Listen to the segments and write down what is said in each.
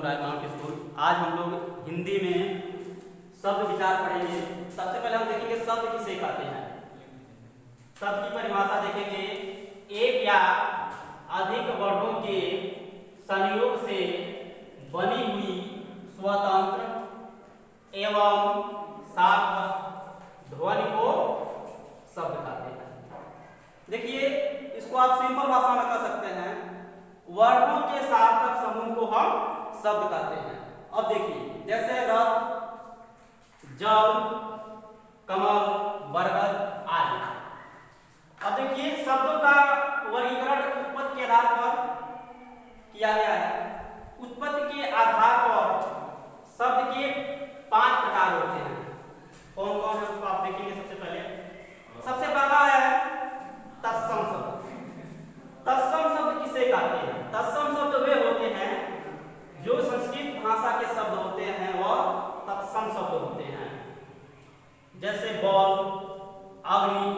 Welcome राय mount school. आज हम लोग हिंदी में शब्द विचार पढ़ेंगे। सबसे पहले हम देखेंगे शब्द किसे कहते हैं। शब्द की परिभाषा देखेंगे, एक या अधिक वर्णों के संयोग से बनी हुई स्वतंत्र एवं सार्थक ध्वनि को शब्द कहते हैं। देखिए, इसको आप सिंपल भाषा में कह सकते हैं, वर्णों के सार्थक समूह को हम शब्द कहते हैं। अब देखिए, जैसे रथ, जल, कमल, बरगद आदि। अब देखिए, शब्दों का वर्गीकरण उत्पत्ति के आधार पर किया गया है। उत्पत्ति के आधार पर शब्द के 5 प्रकार होते हैं। कौन कौन है उसको आप देखेंगे। सबसे पहला है तत्सम शब्द। तत्सम शब्द किसे कहते हैं? तत्सम शब्द वे होते हैं जो संस्कृत भाषा के शब्द होते हैं वह तत्सम शब्द होते हैं। जैसे बल, अग्नि,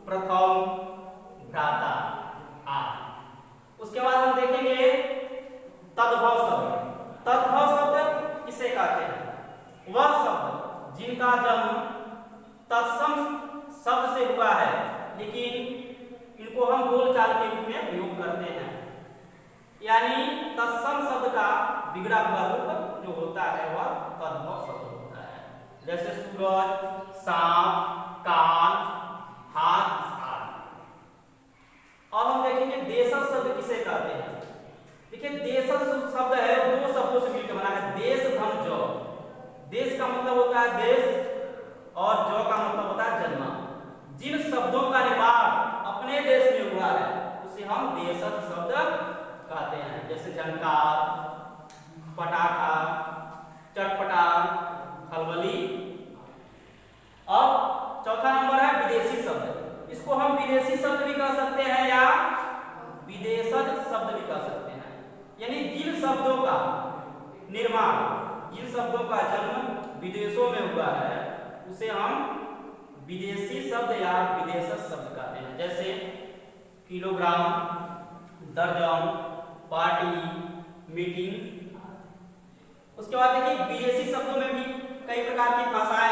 प्रथम, भ्राता आदि। उसके बाद हम देखेंगे तद्भव शब्द। तद्भव शब्द किसे कहते हैं? वह शब्द जिनका जन्म तत्सम शब्द से हुआ है, लेकिन इनको हम बोलचाल के रूप में प्रयोग करते हैं। यानी तत्सम शब्द का बिगड़ा हुआ रूप जो होता है वह तद्भव शब्द होता है। जैसे सूरज, सांप, कान, हाथ आदि। अब हम देखेंगे देशज शब्द किसे कहते हैं। देखिए, देशज शब्द है 2 शब्दों से मिलकर बना है, देश धम जौ। देश का मतलब होता है देश और जौ का मतलब होता है जन्म। जिन शब्दों का निर्माण अपने देश में हुआ है उसे हम देशज शब्द कहते हैं। जैसे झनकार, पटाखा, चटपटा, खलबली। अब चौथा नंबर है विदेशी शब्द। इसको हम विदेशी शब्द भी कह सकते हैं या विदेशज शब्द भी कह सकते हैं। यानी जिन शब्दों का निर्माण, जिन शब्दों का जन्म विदेशों में हुआ है उसे हम विदेशी शब्द या विदेशज शब्द कहते हैं। जैसे किलोग्राम, दर्जन, पार्टी, मीटिंग। उसके बाद देखिए, विदेशी शब्दों में भी कई प्रकार की भाषाएं